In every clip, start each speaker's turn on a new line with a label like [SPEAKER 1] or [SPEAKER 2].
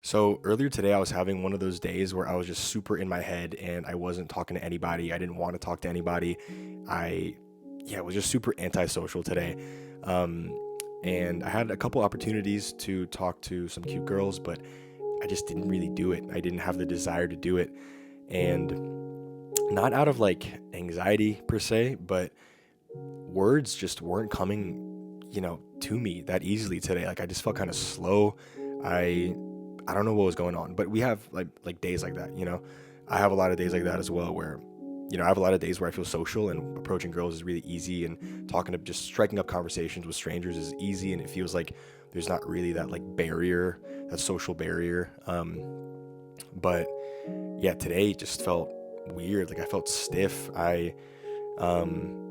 [SPEAKER 1] So earlier today, I was having one of those days where I was just super in my head and I wasn't talking to anybody. I didn't want to talk to anybody. I, yeah, was just super antisocial today. Um, and I had a couple opportunities to talk to some cute girls, but I just didn't really do it. I didn't have the desire to do it. And not out of like anxiety per se, but words just weren't coming, to me that easily today. Like I just felt kind of slow. I I don't know what was going on, but we have like days like that. I have a lot of days like that as well where I have a lot of days where I feel social and approaching girls is really easy and talking to just striking up conversations with strangers is easy and it feels like there's not really that like barrier, that social barrier. But yeah, today just felt weird. Like I felt stiff. I um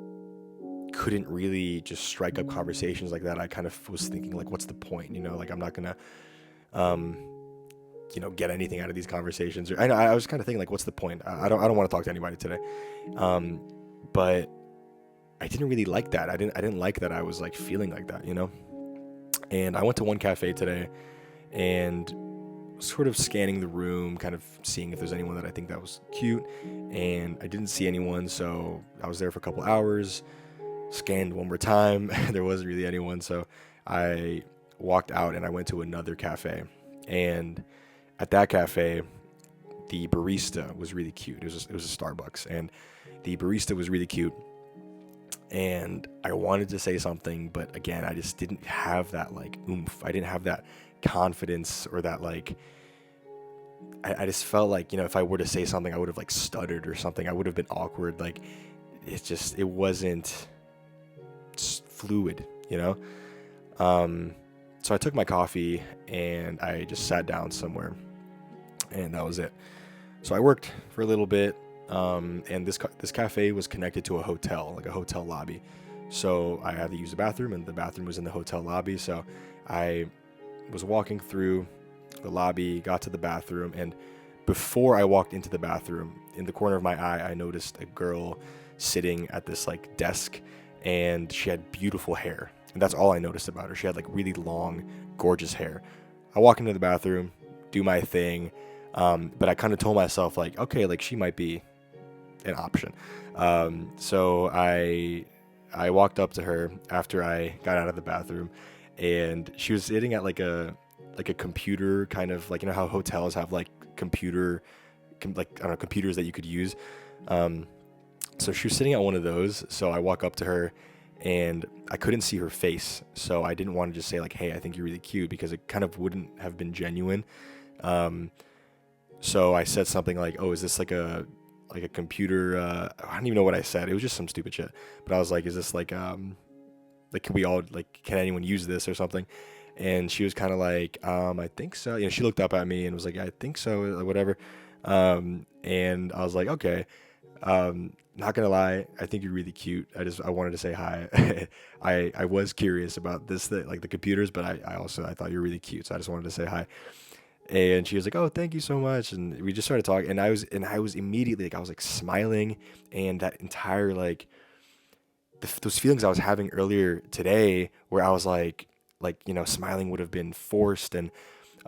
[SPEAKER 1] couldn't really just strike up conversations like that. I kind of was thinking like, what's the point? Like I'm not gonna, um, get anything out of these conversations. Or I was kind of thinking like, what's the point? I don't want to talk to anybody today. Um, but I didn't really like that. I didn't like that I was like feeling like that. And I went to one cafe today and sort of scanning the room, kind of seeing if there's anyone that I think that was cute. And I didn't see anyone, so I was there for a couple hours, scanned one more time. There wasn't really anyone, so I walked out and I went to another cafe. And at that cafe, the barista was really cute. It was a Starbucks, and the barista was really cute. And I wanted to say something, but again, I just didn't have that like oomph. I didn't have that confidence or that like. I just felt like if I were to say something, I would have like stuttered or something. I would have been awkward. Like it wasn't fluid, you know? So I took my coffee and I just sat down somewhere, and that was it. So I worked for a little bit, and this cafe was connected to a hotel, like a hotel lobby. So I had to use the bathroom, and the bathroom was in the hotel lobby. So I was walking through the lobby, got to the bathroom, and before I walked into the bathroom, in the corner of my eye, I noticed a girl sitting at this like desk, and she had beautiful hair. And that's all I noticed about her. She had like really long, gorgeous hair. I walk into the bathroom, do my thing, but I kind of told myself like, okay, like she might be an option. So I walked up to her after I got out of the bathroom, and she was sitting at like a computer, kind of like how hotels have like like I don't know, computers that you could use. Um, so she was sitting at one of those. So I walk up to her, and I couldn't see her face, so I didn't want to just say like, "Hey, I think you're really cute," because it kind of wouldn't have been genuine. Um, so I said something like, "Oh, is this like a computer?" I don't even know what I said. It was just some stupid shit. But I was like, "Is this like can we all like can anyone use this or something?" And she was kind of like, "I think so." She looked up at me and was like, "I think so," or whatever. And I was like, "Okay." Not gonna lie, I think you're really cute. I wanted to say hi. I was curious about this like the computers, but I thought you were really cute, so I just wanted to say hi. And she was like, "Oh, thank you so much." And we just started talking, and I was immediately like I was like smiling, and that entire like those feelings I was having earlier today, where I was like smiling would have been forced, and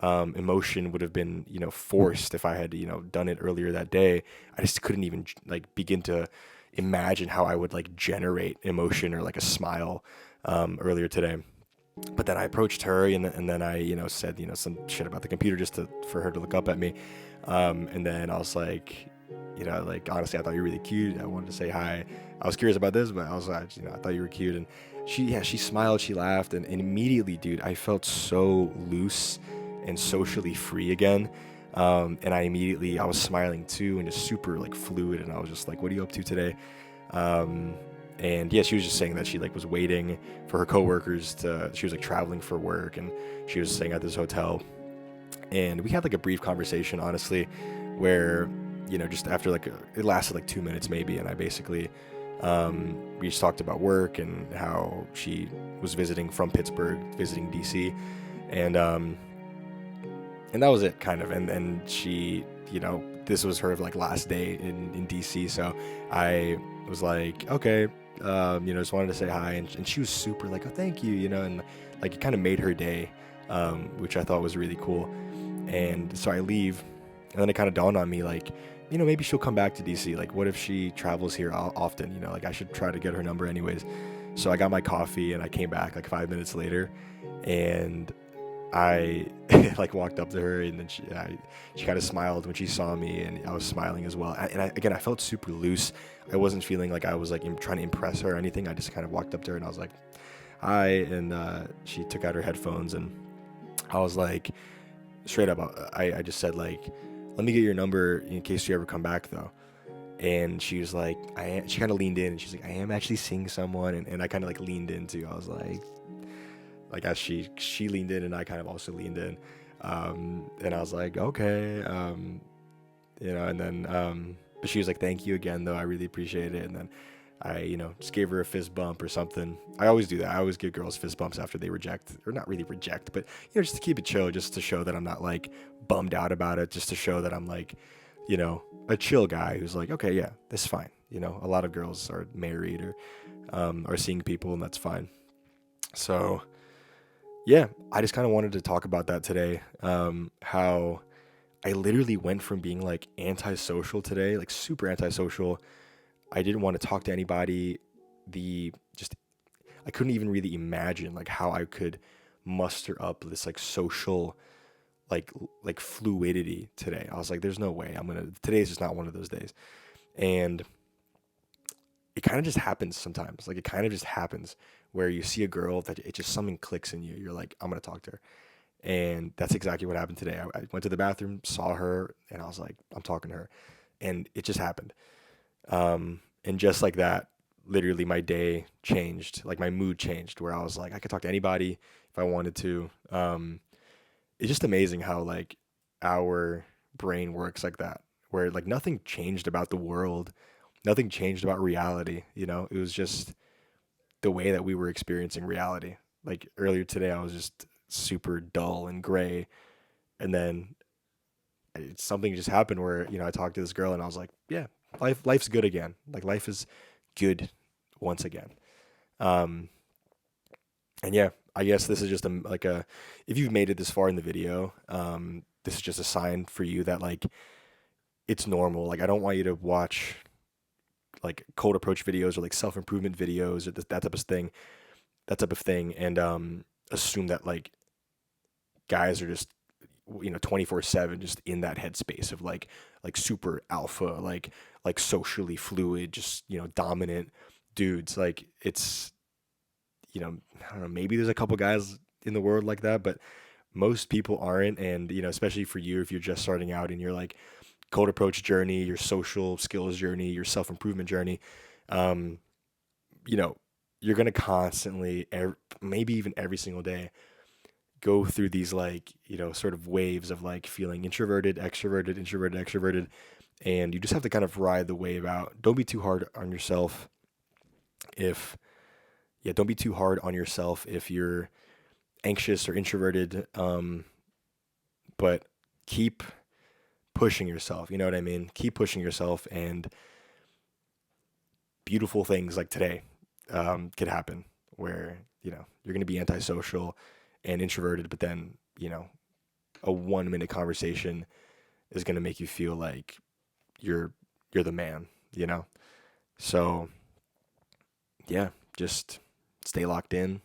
[SPEAKER 1] emotion would have been forced if I had done it earlier that day. I just couldn't even like begin to imagine how I would like generate emotion or like a smile earlier today. But then I approached her, and then I said some shit about the computer just for her to look up at me. And then I was like, like honestly, I thought you were really cute. I wanted to say hi. I was curious about this, but I thought you were cute. And she smiled, she laughed, and immediately, dude, I felt so loose and socially free again. And I was smiling too, and just super like fluid. And I was just like, "What are you up to today?" Um, and yeah, she was just saying that she like was waiting for her coworkers to. She was like traveling for work, and she was staying at this hotel. And we had like a brief conversation, honestly, where just after it lasted like 2 minutes maybe, and I basically we just talked about work and how she was visiting from Pittsburgh, visiting DC, and and that was it kind of. And then she, this was her like last day in DC, so I was like, okay, just wanted to say hi, and she was super like, oh, thank you, and like it kind of made her day, which I thought was really cool. And so I leave, and then it kind of dawned on me, like, maybe she'll come back to DC. Like, what if she travels here often? Like, I should try to get her number anyways. So I got my coffee and I came back like 5 minutes later, and I like walked up to her, and then she kind of smiled when she saw me, and I was smiling as well. Again, I felt super loose. I wasn't feeling like I was like trying to impress her or anything. I just kind of walked up to her and I was like, "Hi," and she took out her headphones, and I was like, straight up, I just said like, "Let me get your number in case you ever come back, though." And she was like, she kind of leaned in, and she's like, "I am actually seeing someone," and I kind of like leaned into. I was like as she leaned in, and I kind of also leaned in, and I was like, okay, and then but she was like, "Thank you again, though, I really appreciate it." And then I, just gave her a fist bump or something. I always do that. I always give girls fist bumps after they reject, or not really reject, but just to keep it chill, just to show that I'm not like bummed out about it, just to show that I'm like, a chill guy who's like, okay, yeah, that's fine. A lot of girls are married or are seeing people, and that's fine. So yeah, I just kind of wanted to talk about that today. How I literally went from being like antisocial today, like super antisocial. I didn't want to talk to anybody. The just I couldn't even really imagine like how I could muster up this like social like fluidity today. I was like, there's no way today's just not one of those days. And it kind of just happens sometimes. Like it kind of just happens where you see a girl that it just something clicks in you. You're like, I'm gonna talk to her. And that's exactly what happened today. I went to the bathroom, saw her, and I was like, I'm talking to her. And it just happened. And just like that, literally my day changed, like my mood changed, where I was like, I could talk to anybody if I wanted to. It's just amazing how like our brain works like that, where like nothing changed about the world, nothing changed about reality. It was just the way that we were experiencing reality. Like earlier today, I was just super dull and gray, and then something just happened where I talked to this girl, and I was like, yeah, life's good again. Like life is good once again. Um, and yeah, I guess this is just if you've made it this far in the video, this is just a sign for you that like it's normal. Like I don't want you to watch like cold approach videos or like self improvement videos or that type of thing, and assume that like guys are just 24/7 just in that headspace of like super alpha, like socially fluid, just dominant dudes. Like it's I don't know, maybe there's a couple guys in the world like that, but most people aren't. And especially for you, if you're just starting out in your like cold approach journey, your social skills journey, your self-improvement journey, um you know you're going to constantly, maybe even every single day, go through these like sort of waves of like feeling introverted, extroverted, introverted, extroverted, and you just have to kind of ride the wave out. Don't be too hard on yourself if don't be too hard on yourself if you're anxious or introverted, but keep pushing yourself, you know what I mean? Keep pushing yourself, and beautiful things like today could happen where you're going to be antisocial and introverted, but then a 1 minute conversation is going to make you feel like you're the man, so yeah, just stay locked in.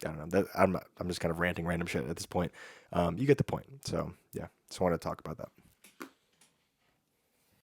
[SPEAKER 1] I don't know that I'm just kind of ranting random shit at this point. You get the point. So yeah, just wanted to talk about that.